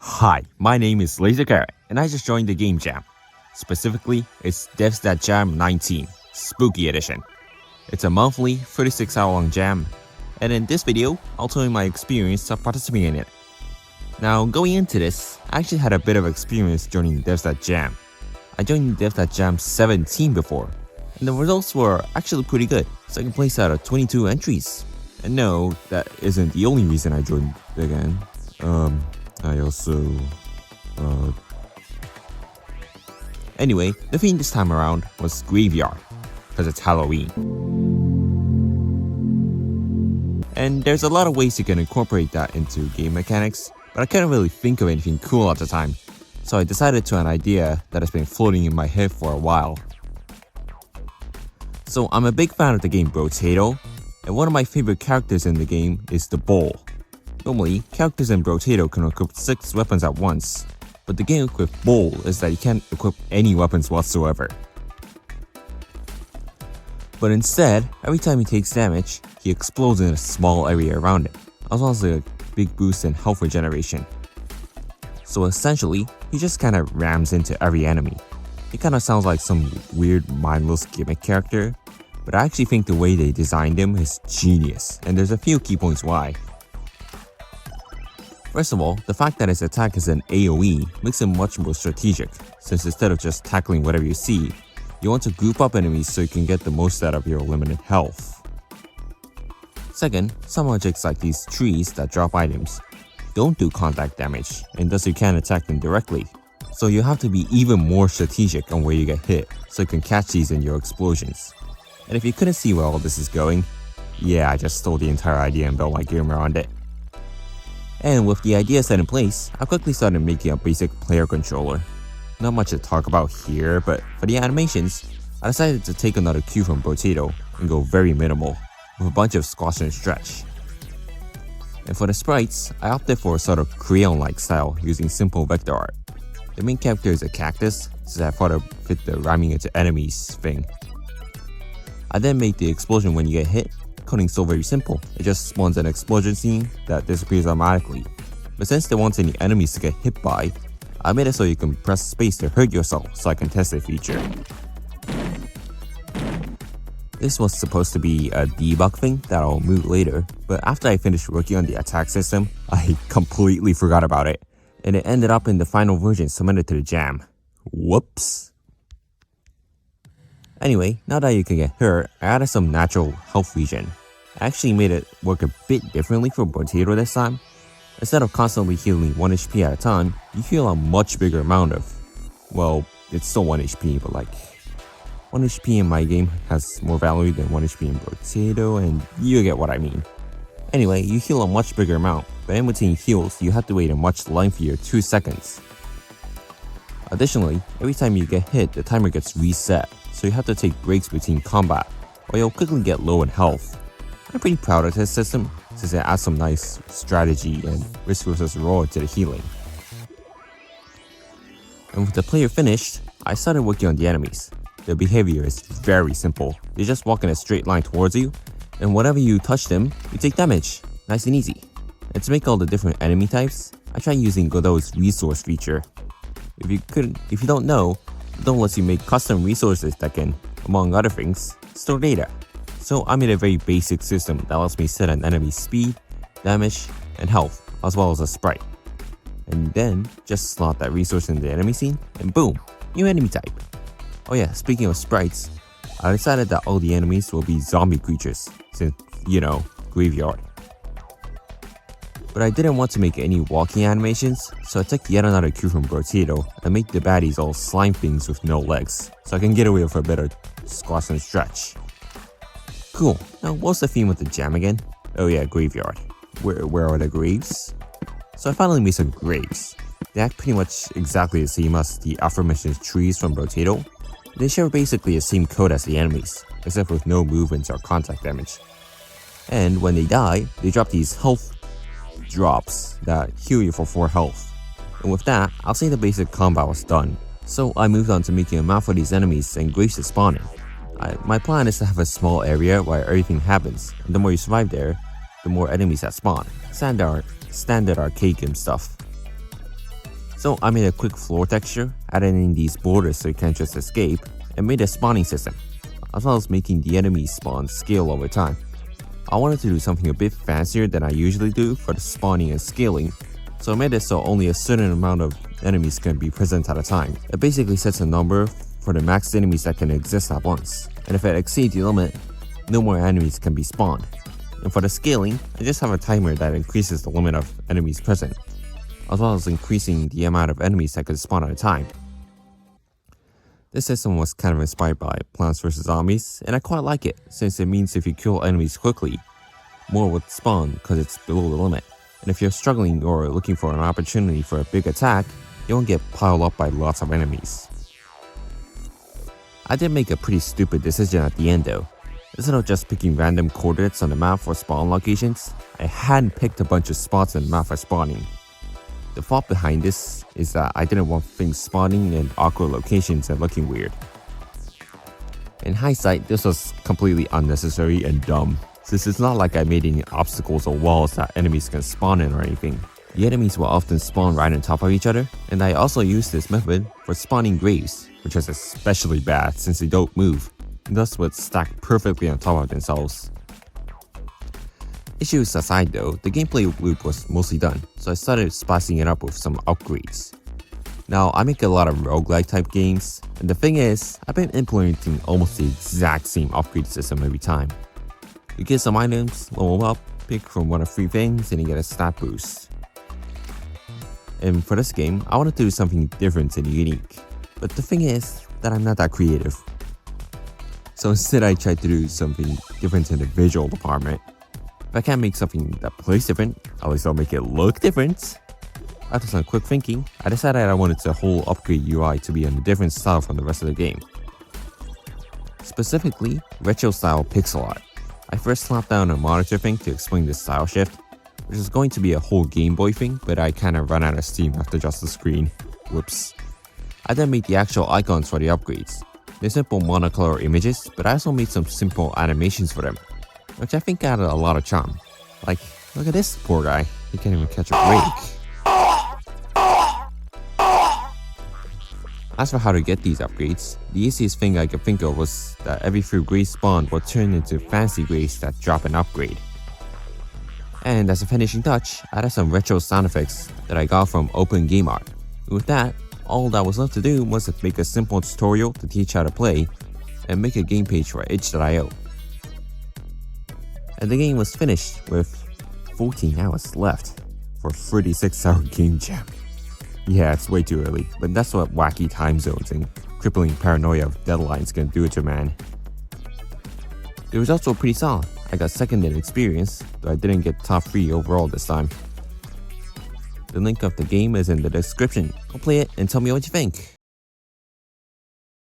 Hi, my name is Laser Carrot, and I just joined the Game Jam. Specifically, it's Devs That Jam 19, Spooky Edition. It's a monthly, 36-hour-long jam, and in this video, I'll tell you my experience of participating in it. Now, going into this, I actually had a bit of experience joining Devs That Jam. I joined Devs That Jam 17 before, and the results were actually pretty good. Second place out of 22 entries. And no, that isn't the only reason I joined again. Anyway, the theme this time around was Graveyard, because it's Halloween. And there's a lot of ways you can incorporate that into game mechanics, but I couldn't really think of anything cool at the time, so I decided to an idea that has been floating in my head for a while. So I'm a big fan of the game Brotato, and one of my favorite characters in the game is the Bull. Normally, characters in Brotato can equip 6 weapons at once, but the gimmick with Bull is that he can't equip any weapons whatsoever. But instead, every time he takes damage, he explodes in a small area around it, as well as a big boost in health regeneration. So essentially, he just kinda rams into every enemy. He kinda sounds like some weird mindless gimmick character, but I actually think the way they designed him is genius, and there's a few key points why. First of all, the fact that his attack is an AoE makes him much more strategic, since instead of just tackling whatever you see, you want to group up enemies so you can get the most out of your limited health. Second, some objects like these trees that drop items don't do contact damage, and thus you can't attack them directly. So you have to be even more strategic on where you get hit, so you can catch these in your explosions. And if you couldn't see where all this is going, yeah, I just stole the entire idea and built my game around it. And with the idea set in place, I quickly started making a basic player controller. Not much to talk about here, but for the animations, I decided to take another cue from Brotato and go very minimal, with a bunch of squash and stretch. And for the sprites, I opted for a sort of crayon-like style using simple vector art. The main character is a cactus, so I thought it fit the rhyming into enemies thing. I then made the explosion when you get hit. Coding's so very simple, it just spawns an explosion scene that disappears automatically. But since they want any enemies to get hit by, I made it so you can press space to hurt yourself so I can test the feature. This was supposed to be a debug thing that I'll move later, but after I finished working on the attack system, I completely forgot about it, and it ended up in the final version submitted to the jam. Whoops. Anyway, now that you can get hurt, I added some natural health regen. I actually made it work a bit differently for Brotato this time. Instead of constantly healing 1 HP at a time, you heal a much bigger amount of... Well, it's still 1 HP, but like... 1 HP in my game has more value than 1 HP in Brotato, and you get what I mean. Anyway, you heal a much bigger amount, but in between heals, you have to wait a much lengthier 2 seconds. Additionally, every time you get hit, the timer gets reset, so you have to take breaks between combat, or you'll quickly get low in health. I'm pretty proud of this system, since it adds some nice strategy and risk versus reward to the healing. And with the player finished, I started working on the enemies. Their behavior is very simple. They just walk in a straight line towards you, and whenever you touch them, you take damage. Nice and easy. And to make all the different enemy types, I tried using Godot's resource feature. If you don't know, Godot lets you make custom resources that can, among other things, store data. So I made a very basic system that lets me set an enemy's speed, damage, and health, as well as a sprite. And then, just slot that resource in the enemy scene, and boom, new enemy type. Oh yeah, speaking of sprites, I decided that all the enemies will be zombie creatures, since, you know, Graveyard. But I didn't want to make any walking animations, so I took yet another cue from Brotato and made the baddies all slime things with no legs, so I can get away with a bit of squash and stretch. Cool, now what's the theme of the jam again? Oh yeah, Graveyard. Where are the graves? So I finally made some graves. They act pretty much exactly the same as the aforementioned trees from Brotato. They share basically the same code as the enemies, except with no movements or contact damage. And when they die, they drop these health drops that heal you for 4 health. And with that, I'll say the basic combat was done. So I moved on to making a map for these enemies and graves to spawn in. My plan is to have a small area where everything happens, and the more you survive there, the more enemies that spawn. Standard arcade game stuff. So I made a quick floor texture, added in these borders so you can't just escape, and made a spawning system, as well as making the enemies spawn scale over time. I wanted to do something a bit fancier than I usually do for the spawning and scaling, so I made it so only a certain amount of enemies can be present at a time. It basically sets a number for the max enemies that can exist at once, and if it exceeds the limit, no more enemies can be spawned. And for the scaling, I just have a timer that increases the limit of enemies present, as well as increasing the amount of enemies that can spawn at a time. This system was kind of inspired by Plants vs Zombies, and I quite like it since it means if you kill enemies quickly, more would spawn because it's below the limit. And if you're struggling or looking for an opportunity for a big attack, you won't get piled up by lots of enemies. I did make a pretty stupid decision at the end though. Instead of just picking random coordinates on the map for spawn locations, I hadn't picked a bunch of spots on the map for spawning. The thought behind this is that I didn't want things spawning in awkward locations and looking weird. In hindsight, this was completely unnecessary and dumb, since it's not like I made any obstacles or walls that enemies can spawn in or anything. The enemies will often spawn right on top of each other, and I also used this method for spawning graves, which is especially bad since they don't move, and thus would stack perfectly on top of themselves. Issues aside though, the gameplay loop was mostly done, so I started spicing it up with some upgrades. Now, I make a lot of roguelike type games, and the thing is, I've been implementing almost the exact same upgrade system every time. You get some items, level up, pick from one of 3 things, and you get a stat boost. And for this game, I wanted to do something different and unique, but the thing is that I'm not that creative. So instead I tried to do something different in the visual department. If I can't make something that plays different, at least I'll make it look different. After some quick thinking, I decided I wanted the whole upgrade UI to be in a different style from the rest of the game. Specifically, retro style pixel art. I first slapped down a monitor thing to explain this style shift, which is going to be a whole Game Boy thing, but I kinda ran out of steam after just the screen. Whoops. I then made the actual icons for the upgrades. They're simple monocolor images, but I also made some simple animations for them, which I think added a lot of charm. Like, look at this poor guy, he can't even catch a break. As for how to get these upgrades, the easiest thing I could think of was that every few graves spawned will turn into fancy graves that drop an upgrade. And as a finishing touch, I added some retro sound effects that I got from OpenGameArt. With that, all that was left to do was to make a simple tutorial to teach how to play, and make a game page for itch.io. And the game was finished with 14 hours left for a 36-hour game jam. Yeah, it's way too early, but that's what wacky time zones and crippling paranoia of deadlines can do to a man. The results were pretty solid. I got second in experience, though I didn't get top 3 overall this time. The link of the game is in the description. Go play it and tell me what you think.